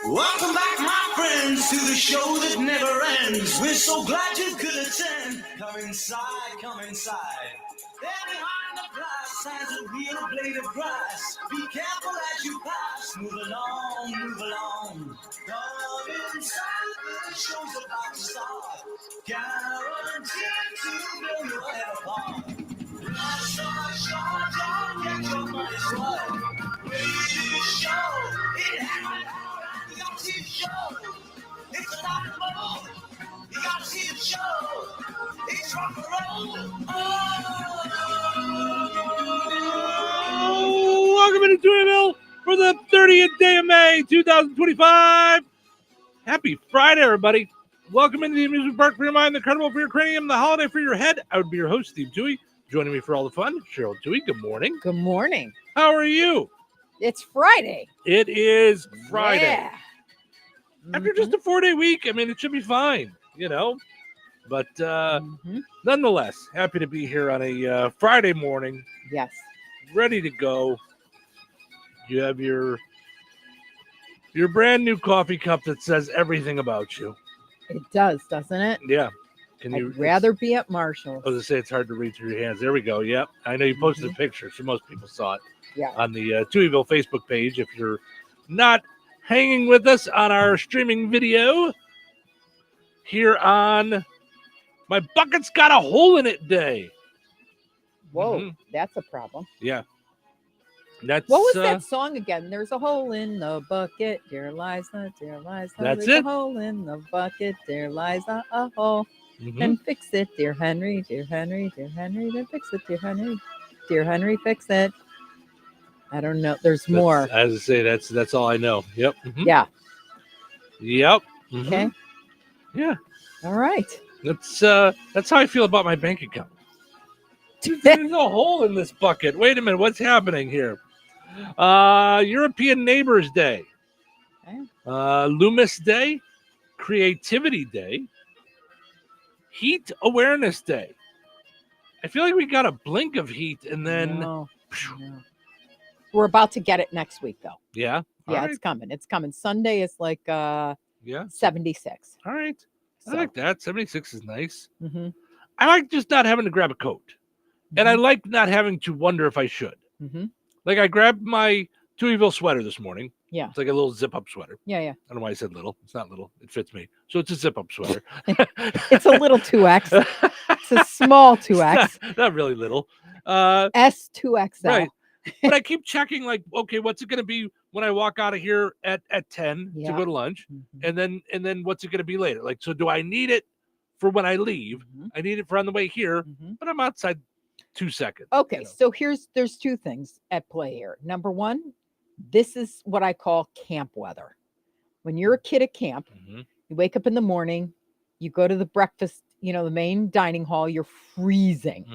Welcome back, my friends, to the show that never ends. We're so glad you could attend. Come inside, come inside. There behind the glass stands a real blade of grass. Be careful as you pass. Move along, move along. Come inside, the show's about to start. Guaranteed to blow your head apart. Last shot, get your money's worth. Radio show, it happened all right. You gotta see the show. It's a rock and roll. You gotta see the show. It's rock and roll. Oh, welcome into Touhyville for the 30th day of May, 2025. Happy Friday, everybody. Welcome into the amusement park for your mind, the carnival for your cranium, the holiday for your head. I would be your host, Steve Touhy. Joining me for all the fun, Cheryl Touhy. Good morning. Good morning. How are you? It's Friday. It is Friday. Yeah. After just a 4-day week, I mean, it should be fine, you know. But nonetheless, happy to be here on a Friday morning. Yes. Ready to go. You have your brand new coffee cup that says everything about you. It does, doesn't it? Yeah. I'd rather be at Marshall's. I was going to say it's hard to read through your hands. There we go. Yep. I know you posted a picture, so most people saw it on the Touhyville Facebook page. If you're not hanging with us on our streaming video here on My Bucket's Got a Hole in It Day. Whoa, that's a problem. Yeah. What was that song again? There's a hole in the bucket. There lies the, That's there's it. a hole in the bucket. There lies a hole. And fix it, dear Henry, dear Henry, dear Henry, then fix it, dear Henry. Dear Henry, fix it. I don't know. There's more. As I say, that's all I know. Yep. Yeah. Yep. Okay. Yeah. All right. That's how I feel about my bank account. There's a hole in this bucket. Wait a minute. What's happening here? European Neighbors Day. Okay. Loomis Day. Creativity Day. Heat Awareness Day. I feel like we got a blink of heat and then... No. We're about to get it next week, though. Yeah? Yeah, All it's coming. It's coming. Sunday is like 76. All right. So. I like that. 76 is nice. Mm-hmm. I like just not having to grab a coat. And I like not having to wonder if I should. Mm-hmm. Like I grabbed my Touhyville sweater this morning. Yeah. It's like a little zip-up sweater. Yeah. I don't know why I said little. It's not little. It fits me. So it's a zip-up sweater. It's a little 2X. It's a small 2X. Not really little. S2XL. Right. But I keep checking, like, okay, what's it going to be when I walk out of here at 10 to go to lunch? And then what's it going to be later? Like, so do I need it for when I leave? I need it for on the way here, but I'm outside 2 seconds. Okay, you know? so there's two things at play here. Number one, this is what I call camp weather. When you're a kid at camp, you wake up in the morning, you go to the breakfast, the main dining hall, you're freezing.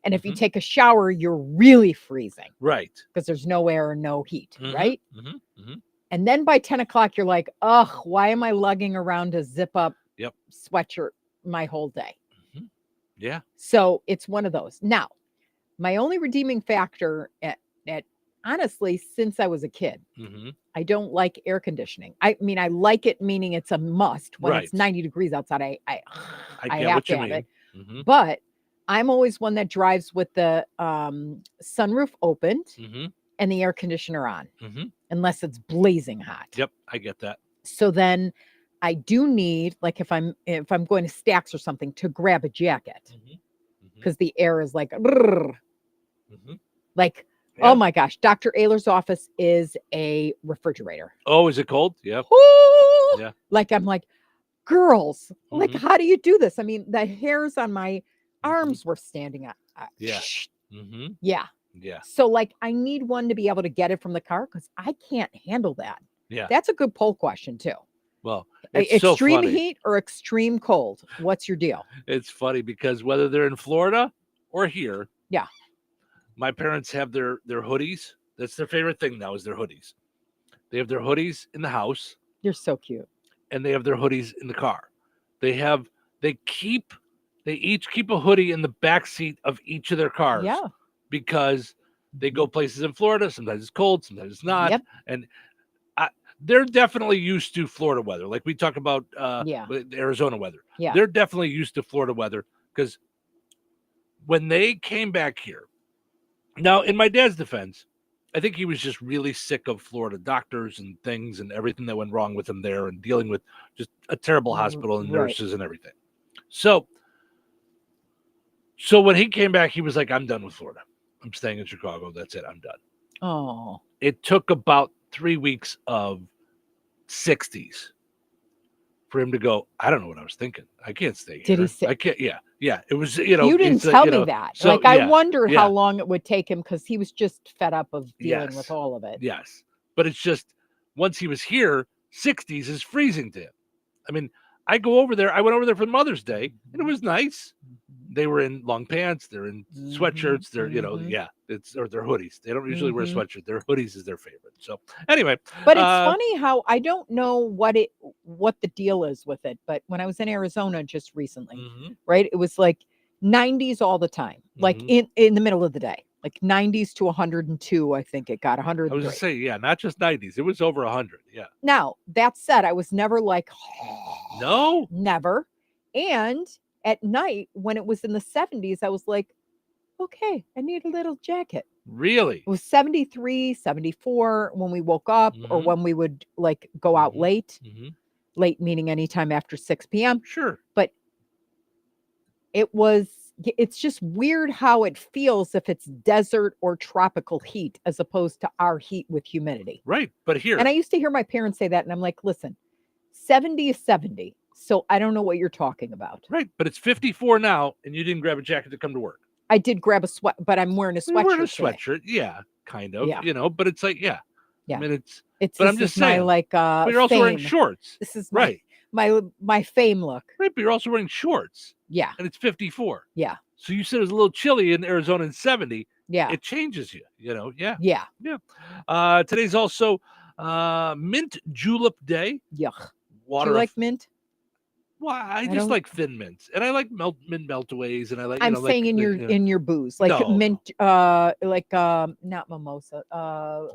And if you take a shower, you're really freezing. Right. Because there's no air and no heat, right? And then by 10 o'clock, you're like, ugh, why am I lugging around a zip-up sweatshirt my whole day? Yeah. So it's one of those. Now, my only redeeming factor at honestly, since I was a kid, I don't like air conditioning. I mean, I like it, meaning it's a must. When it's 90 degrees outside, I have to have it. But I'm always one that drives with the sunroof opened and the air conditioner on, unless it's blazing hot. Yep, I get that. So then I do need, like, if I'm going to Stacks or something, to grab a jacket because the air is like, like, oh my gosh, Dr. Ayler's office is a refrigerator. Oh, is it cold? Yeah. Yeah. Like, I'm like, girls, like, how do you do this? I mean, the hairs on my arms were standing up. Yeah. Yeah. So, like, I need one to be able to get it from the car because I can't handle that. Yeah. That's a good poll question, too. Well, it's extreme so funny. heat or extreme cold? What's your deal? It's funny because whether they're in Florida or here, my parents have their hoodies. That's their favorite thing now is their hoodies. They have their hoodies in the house. You're so cute. And they have their hoodies in the car. They each keep a hoodie in the back seat of each of their cars. Yeah. Because they go places in Florida. Sometimes it's cold, sometimes it's not. Yep. And they're definitely used to Florida weather. Like we talk about Arizona weather. Yeah. They're definitely used to Florida weather because when they came back here, now in my dad's defense, I think he was just really sick of Florida doctors and things and everything that went wrong with him there and dealing with just a terrible hospital and nurses and everything. So when he came back, he was like, I'm done with Florida. I'm staying in Chicago. That's it. I'm done. Oh. It took about 3 weeks of 60s for him to go, I don't know what I was thinking. I can't stay here. Did he say? I can't. Yeah. It was, you didn't tell me that. So, I wondered how long it would take him because he was just fed up of dealing with all of it. Yes. But it's just, once he was here, 60s is freezing to him. I mean, I went over there for Mother's Day, and it was nice. They were in long pants. They're in sweatshirts. They're, or they're hoodies. They don't usually wear sweatshirts. Their hoodies is their favorite. So anyway. But it's funny how I don't know what the deal is with it. But when I was in Arizona just recently, right, it was like 90s all the time, like in the middle of the day, like 90s to 102. I think it got 100. I was going to say, not just 90s. It was over 100. Yeah. Now, that said, I was never like, no, never. And at night, when it was in the 70s, I was like, okay, I need a little jacket. Really? It was 73, 74 when we woke up or when we would like go out late. Late meaning anytime after 6 p.m. Sure. But it's just weird how it feels if it's desert or tropical heat as opposed to our heat with humidity. Right. But here. And I used to hear my parents say that, and I'm like, listen, 70 is 70. So I don't know what you're talking about. Right. But it's 54 now, and you didn't grab a jacket to come to work. I did grab a sweat, but I'm wearing a sweatshirt. You're wearing a sweatshirt. Yeah, kind of. Yeah. But it's like, yeah. I mean, it's but I'm just saying, but you're also wearing shorts. This is right. My fame look. Right, but you're also wearing shorts. Yeah. And it's 54. Yeah. So you said it was a little chilly in Arizona in 70. Yeah. It changes you, Yeah. Yeah. Yeah. Today's also Mint Julep Day. Yuck. Do you like mint? Well, I just like thin mints, and I like mint meltaways, and I like. I'm saying in your booze, like mint, not mimosa, the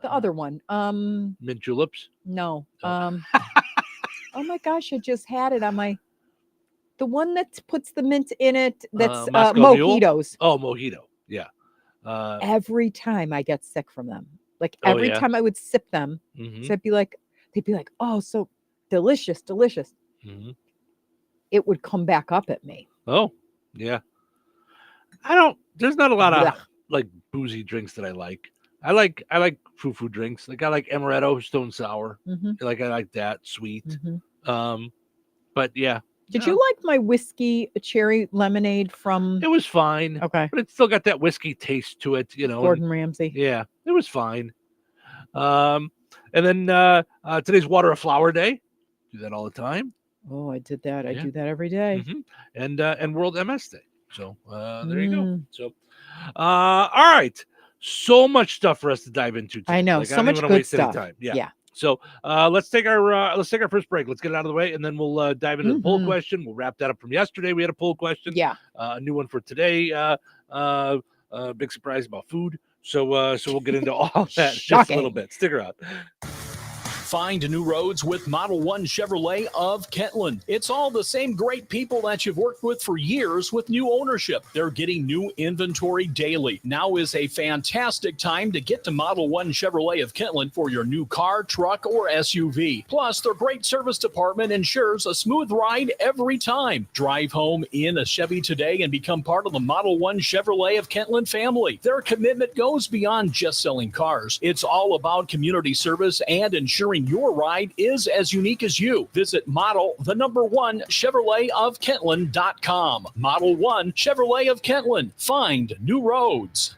other one, mint juleps. No, oh my gosh, I just had it on the one that puts the mint in it. That's mojitos. Oh, mojito, yeah. Every time I get sick from them, like every time I would sip them, so they'd be like, oh, so delicious. It would come back up at me. Oh, yeah. There's not a lot of like boozy drinks that I like. I like foo-foo drinks. Like I like amaretto stone sour. Like I like that sweet. But yeah. Did you like my whiskey cherry lemonade from? It was fine. Okay. But it still got that whiskey taste to it, Gordon Ramsay. Yeah, it was fine. And then today's Water a Flower Day. Do that all the time. Oh, I did that. I do that every day. And World MS Day. So there you go. So all right. So much stuff for us to dive into today. I know. So much good stuff. Time. Yeah. So let's take our first break. Let's get it out of the way, and then we'll dive into the poll question. We'll wrap that up from yesterday. We had a poll question. Yeah. A new one for today. Big surprise about food. So we'll get into all that just a little bit. Stick around. Find new roads with Model 1 Chevrolet of Kentland. It's all the same great people that you've worked with for years with new ownership. They're getting new inventory daily. Now is a fantastic time to get to Model 1 Chevrolet of Kentland for your new car, truck, or SUV. Plus, their great service department ensures a smooth ride every time. Drive home in a Chevy today and become part of the Model 1 Chevrolet of Kentland family. Their commitment goes beyond just selling cars. It's all about community service and ensuring your ride is as unique as you. Visit Model 1 Chevrolet of Kentland.com. Model 1 Chevrolet of Kentland. Find new roads.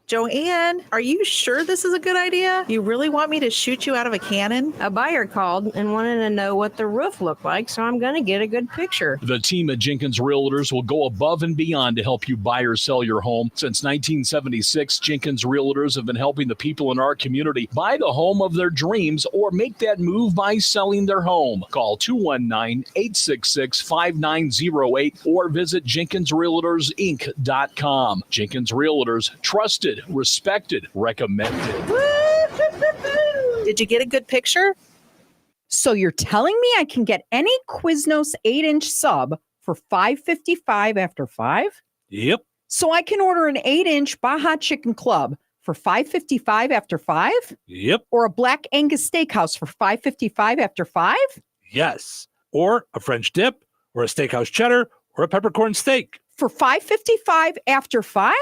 Joanne, are you sure this is a good idea? You really want me to shoot you out of a cannon? A buyer called and wanted to know what the roof looked like, so I'm going to get a good picture. The team at Jenkins Realtors will go above and beyond to help you buy or sell your home. Since 1976, Jenkins Realtors have been helping the people in our community buy the home of their dreams or make that move by selling their home. Call 219-866-5908 or visit JenkinsRealtorsInc.com. Jenkins Realtors, trusted, respected, recommended. Woo! Did you get a good picture? So you're telling me I can get any Quiznos 8-inch sub for $5.55 after 5? Yep. So I can order an 8-inch Baja Chicken Club for $5.55 after 5? Yep. Or a Black Angus Steakhouse for $5.55 after 5? Yes. Or a French dip, or a steakhouse cheddar, or a peppercorn steak. For $5.55 after 5?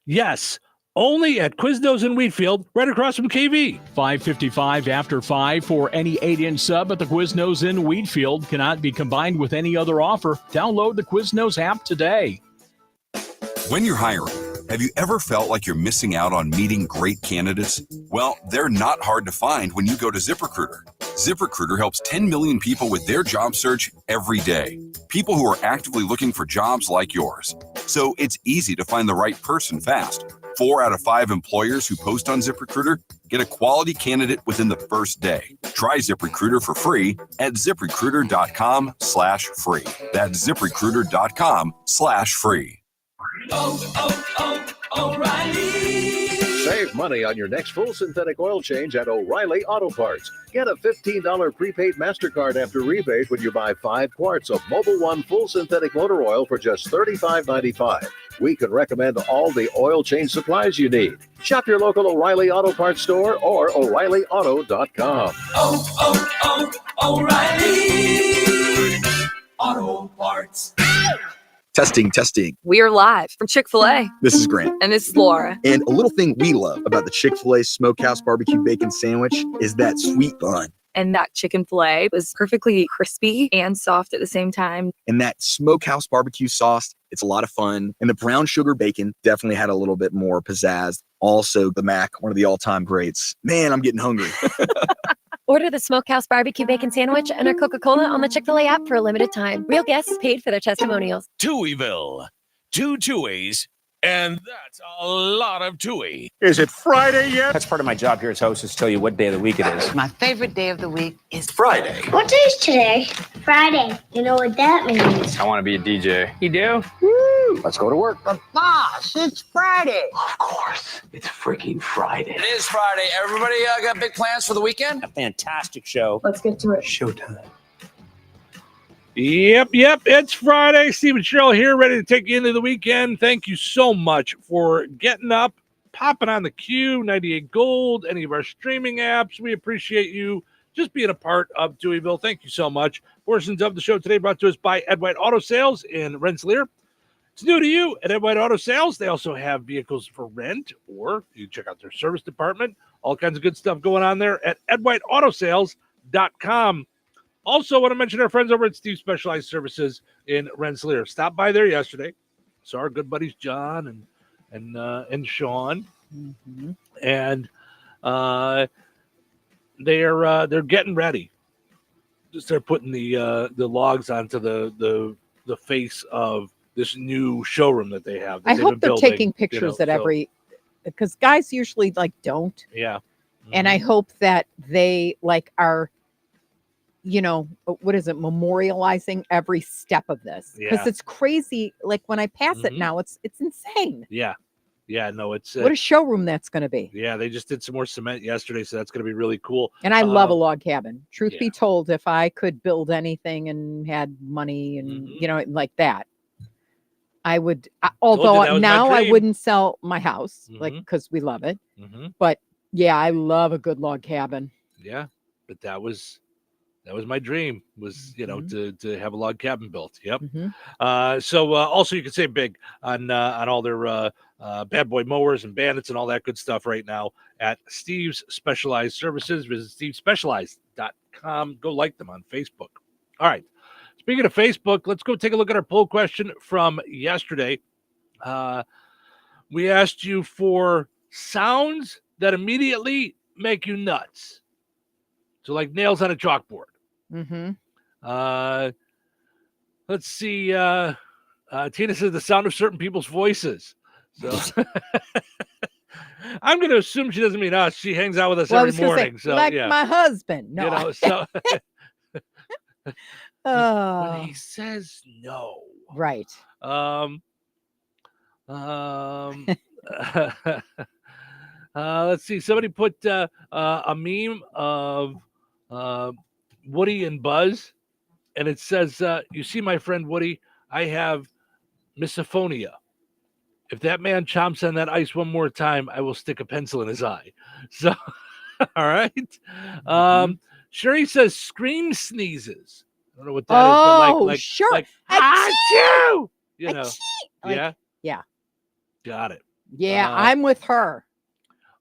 Yes. Only at Quiznos in Wheatfield, right across from KV. $5.55 after 5 for any 8-inch sub at the Quiznos in Wheatfield. Cannot be combined with any other offer. Download the Quiznos app today. When you're hiring, have you ever felt like you're missing out on meeting great candidates? Well, they're not hard to find when you go to ZipRecruiter. ZipRecruiter helps 10 million people with their job search every day. People who are actively looking for jobs like yours. So it's easy to find the right person fast. 4 out of 5 employers who post on ZipRecruiter get a quality candidate within the first day. Try ZipRecruiter for free at ZipRecruiter.com/free. That's ZipRecruiter.com/free. O'Reilly. Save money on your next full synthetic oil change at O'Reilly Auto Parts. Get a $15 prepaid MasterCard after rebate when you buy 5 quarts of Mobil 1 full synthetic motor oil for just $35.95. We can recommend all the oil change supplies you need. Shop your local O'Reilly Auto Parts store or O'ReillyAuto.com. O'Reilly Auto Parts. Testing. We are live from Chick-fil-A. This is Grant. And this is Laura. And a little thing we love about the Chick-fil-A Smokehouse Barbecue Bacon Sandwich is that sweet bun. And that chicken filet was perfectly crispy and soft at the same time. And that Smokehouse Barbecue sauce, it's a lot of fun. And the brown sugar bacon definitely had a little bit more pizzazz. Also, the Mac, one of the all-time greats. Man, I'm getting hungry. Order the Smokehouse Barbecue Bacon Sandwich and a Coca-Cola on the Chick-fil-A app for a limited time. Real guests paid for their testimonials. Touhyville. 2 Touhies, and that's a lot of Touhy. Is it Friday yet? That's part of my job here as host is to tell you what day of the week it is. My favorite day of the week is Friday. What day is today? Friday. You know what that means? I want to be a DJ. You do? Woo! Let's go to work. But boss, it's Friday. Of course. It's freaking Friday. It is Friday. Everybody got big plans for the weekend? A fantastic show. Let's get to it. Showtime. Yep. It's Friday. Steve and Cheryl here, ready to take you into the weekend. Thank you so much for getting up, popping on the Q, 98 Gold, any of our streaming apps. We appreciate you just being a part of Touhyville. Thank you so much. Portions of the show today brought to us by Ed White Auto Sales in Rensselaer. It's new to you at Ed White Auto Sales. They also have vehicles for rent, or you check out their service department. All kinds of good stuff going on there at edwhiteautosales.com. Also, want to mention our friends over at Steve Specialized Services in Rensselaer. Stopped by there yesterday. Saw our good buddies John and Sean, and they're getting ready. They're putting the logs onto the face of this new showroom that they have. I hope they're taking pictures at every, because guys usually don't. Yeah. And I hope that they are, what is it, memorializing every step of this, because it's crazy. Like when I pass it now, it's insane. Yeah. No, it's what a showroom that's going to be. Yeah, they just did some more cement yesterday, so that's going to be really cool. And I love a log cabin. Truth be told, if I could build anything and had money and like that, I would. Although now I wouldn't sell my house, because we love it. But yeah, I love a good log cabin. Yeah, but that was my dream, was to have a log cabin built. Yep. So also you can save big on all their bad boy mowers and bandits and all that good stuff right now at Steve's Specialized Services. Visit stevespecialized.com. Go like them on Facebook. All right. Speaking of Facebook, let's go take a look at our poll question from yesterday. We asked you for sounds that immediately make you nuts. So like nails on a chalkboard. Let's see. Tina says the sound of certain people's voices. So I'm going to assume she doesn't mean us. She hangs out with us every morning. So my husband. No. When he says no. Right. Let's see. Somebody put a meme of Woody and Buzz, and it says, "You see, my friend Woody, I have misophonia. If that man chomps on that ice one more time, I will stick a pencil in his eye." So, all right. Sherry says, "Scream sneezes." I don't know what that is, but like sure. like achoo! You know, Like, yeah, yeah. got it. Yeah, I'm with her.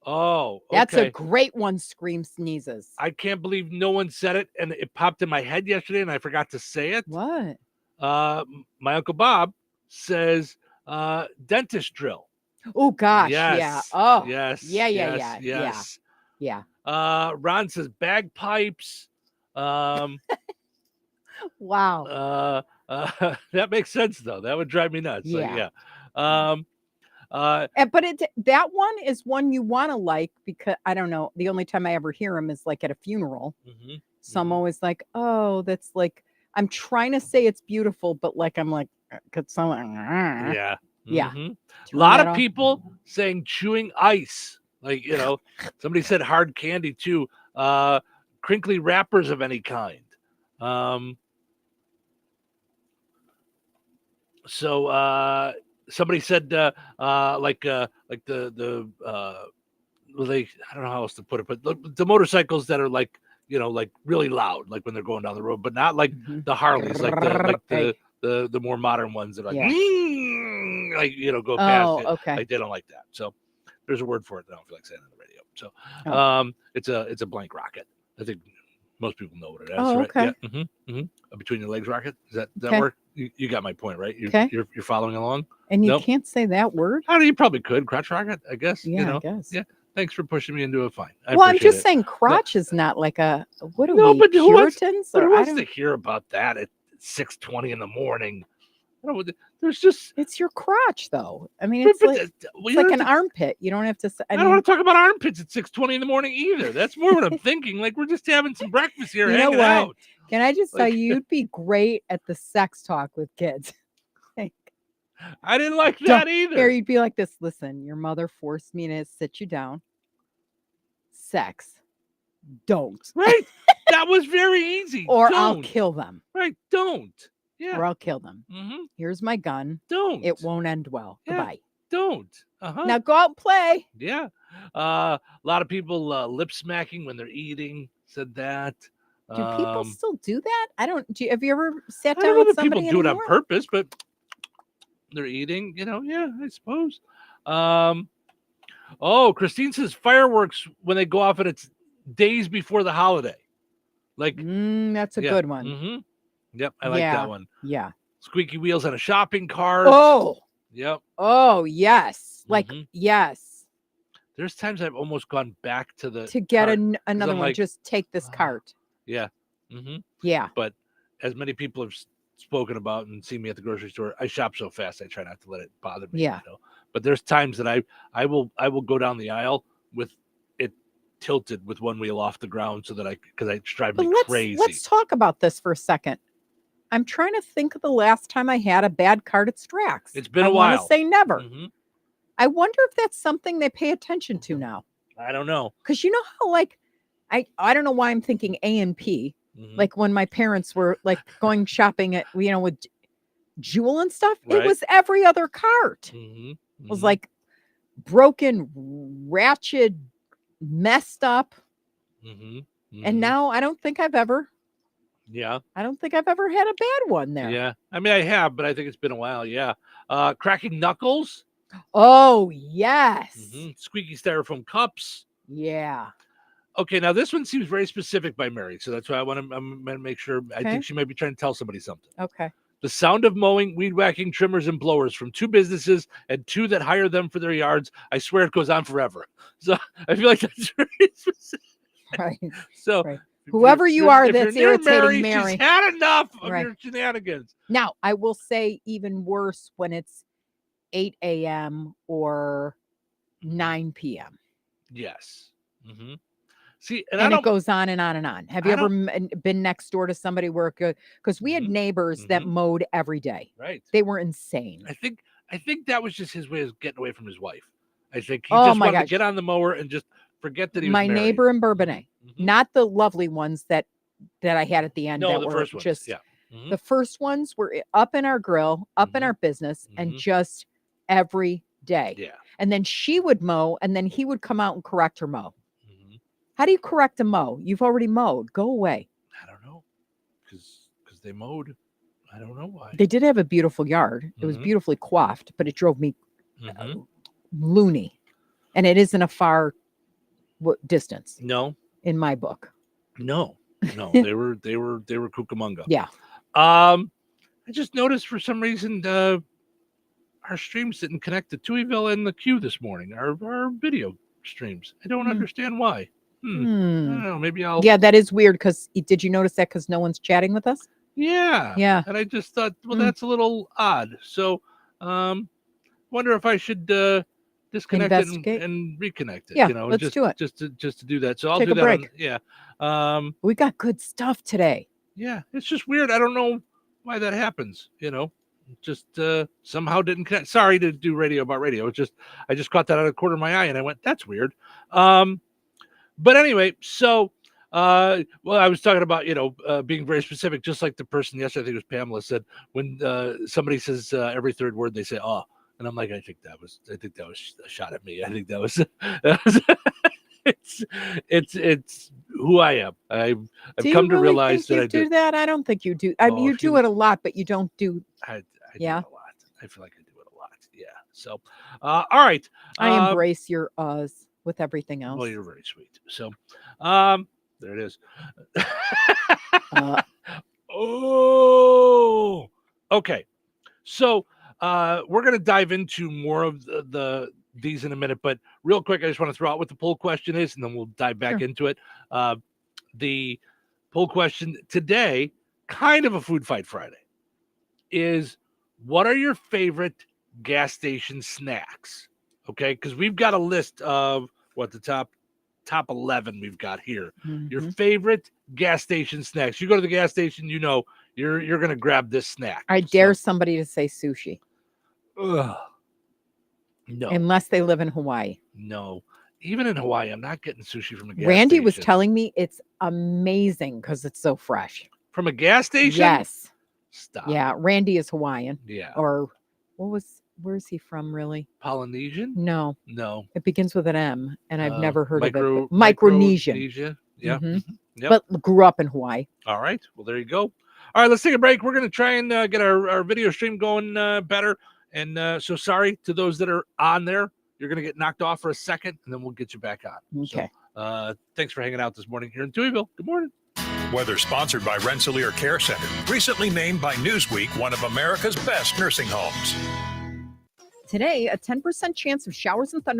Oh, okay. That's a great one. Scream sneezes. I can't believe no one said it, and it popped in my head yesterday, and I forgot to say it. What? My Uncle Bob says dentist drill. Oh gosh, Yes. yeah. Oh, yes. yeah. Yes. Yeah. Ron says bagpipes. Wow. That makes sense though. That would drive me nuts. Yeah. But that one is one you want to like, because I don't know. The only time I ever hear him is like at a funeral. So I'm always like, oh, that's like, I'm trying to say it's beautiful, but like, I'm like, could someone? Yeah. Yeah. A lot of people saying chewing ice. Like, somebody said hard candy too. Crinkly wrappers of any kind. So somebody said like the well, I don't know how else to put it, but the motorcycles that are like like really loud, like when they're going down the road, but not like the Harleys, like the more modern ones that are like like go past it. Okay. Like they don't like that. So there's a word for it that I don't feel like saying on the radio. So it's a blank rocket. I think most people know what it is. Oh, right? okay. Yeah. A between your legs rocket. Does that Okay. work? You got my point, right? Okay. You're following along. And you Nope. can't say that word. I don't know, you probably could. Crotch rocket, I guess. Yeah, I guess. Yeah. Thanks for pushing me into a fine. I Well, I'm appreciate just it. saying crotch is not like a, what are No, we, but who wants, Puritans? but who Or I wants don't, to hear about that at 6:20 in the morning? I don't know, there's just it's your crotch though. I mean, But- it's but like, well, it's you like don't an have to- armpit. You don't have to say, I don't want to talk about armpits at 6:20 in the morning either. That's more what I'm thinking. Like we're just having some breakfast here, you know hanging what? out. Can I just tell Like- you, you'd be great at the sex talk with kids. I didn't like that either. Or you'd be like this. Listen, your mother forced me to sit you down. Sex. Don't. Right. That was very easy. Or I'll Don't. kill them. Right. Don't. Yeah. Or I'll kill them. Mm-hmm. Here's my gun. Don't. It won't end well. Yeah. Goodbye. Don't. Uh-huh. Now go out and play. Yeah. A lot of people lip smacking when they're eating said that. Do people still do that? I don't. Have you ever sat I down don't know with that people somebody do it on anymore? purpose, but they're eating, yeah, I suppose. Christine says fireworks when they go off and it's days before the holiday. Like that's a good one. Mm-hmm. Yep, I like that one. Yeah. Squeaky wheels on a shopping cart. Oh. Yep. Oh yes. Like Mhm. yes. There's times I've almost gone back to the To get cart, 'cause another I'm one, like, just take this cart. yeah. Mm-hmm. Yeah. But as many people have spoken about and seen me at the grocery store, I shop so fast I try not to let it bother me. Yeah. But there's times that I will go down the aisle with it tilted with one wheel off the ground so that because it's driving me crazy. Let's talk about this for a second. I'm trying to think of the last time I had a bad cart at Strax. It's been a I want while. to say never. Mhm. I wonder if that's something they pay attention to now. I don't know. Because you know how like I don't know why I'm thinking A&P. Mhm. Like when my parents were like going shopping at with Jewel and stuff, Right. it was every other cart. Mm-hmm. It was like broken, ratchet, messed up. Mm-hmm. And now I don't think I've ever Yeah. had a bad one there. Yeah. I mean, I have, but I think it's been a while. Yeah. Cracking knuckles. Oh, yes. Mhm. Squeaky styrofoam cups. Yeah. Okay, now this one seems very specific by Mary, so that's why I'm going to make sure. I Okay. think she might be trying to tell somebody something. Okay. The sound of mowing, weed whacking, trimmers, and blowers from 2 businesses and 2 that hire them for their yards. I swear it goes on forever. So I feel like that's very specific. Right. So right. Whoever you are if you're that's near irritating Mary, Mary. she's had enough of Right. your shenanigans. Now, I will say even worse when it's 8 a.m. or 9 p.m. Yes. Mm-hmm. See, and it goes on and on and on. Have you I ever been next door to somebody where because we had neighbors that mowed every day. Right. They were insane. I think that was just his way of getting away from his wife. I think he Oh just my wanted to gosh. get on the mower and just forget that he was My married. neighbor in Bourbonnais, not the lovely ones that I had at the end. No, that the were first ones, just yeah. Mhm. the first ones were up in our grill, up in our business, and just every day. Yeah. And then she would mow, and then he would come out and correct her mow. Mm-hmm. How do you correct a mow? You've already mowed. Go away. I don't know, because they mowed. I don't know why. They did have a beautiful yard. It was Mhm. beautifully coiffed, but it drove me Mhm. loony. And it isn't a far distance No, in my book. no, they were Cucamonga. Yeah. I just noticed for some reason our streams didn't connect to Touhyville and the Q this morning. Our video streams. I don't understand why. I don't know. Maybe I'll. Yeah, that is weird. Because did you notice that? Because no one's chatting with us. Yeah. Yeah. And I just thought, well, that's a little odd. So, wonder if I should disconnect it and reconnect it. Yeah, You know, let's do it. just to do that. So I'll Take do a that. break. Yeah. We got good stuff today. Yeah, it's just weird. I don't know why that happens. You know, just somehow didn't connect. Sorry to do radio about radio. It's just I just caught that out of the corner of my eye, and I went, "That's weird." But anyway, so well, I was talking about being very specific, just like the person yesterday, I think it was Pamela, said when somebody says every third word, they say "oh," and I'm like, I think that was a shot at me. I think that was. It's who I am. I've come to realize that I do that. I don't think you do. You do it a lot, but you don't do. I do yeah, it a lot. I feel like I do it a lot. Yeah. So, all right. I embrace your uhs with everything else. Well, you're very sweet. So, there it is. Oh, okay. So, we're going to dive into more of these in a minute, but real quick, I just want to throw out what the poll question is, and then we'll dive back into it. The poll question today, kind of a Food Fight Friday, is what are your favorite gas station snacks? Okay, because we've got a list of what the top 11 we've got here. Your favorite gas station snacks. You go to the gas station, you're going to grab this snack. I dare somebody to say sushi. Ugh. No. Unless they live in Hawaii. No. Even in Hawaii, I'm not getting sushi from a gas Randy station. was telling me it's amazing because it's so fresh. From a gas station? Yes. Stop. Yeah. Randy is Hawaiian. Yeah. Or where's he from really? Polynesian? No. It begins with an M, and I've never heard of it. Micronesian. Yeah. Yep. But grew up in Hawaii. All right. Well, there you go. All right, let's take a break. We're going to try and get our video stream going better. And so sorry to those that are on there. You're going to get knocked off for a second, and then we'll get you back on. Okay. So, thanks for hanging out this morning here in Touhyville. Good morning. Weather sponsored by Rensselaer Care Center, recently named by Newsweek one of America's best nursing homes. Today, a 10% chance of showers and thunderstorms.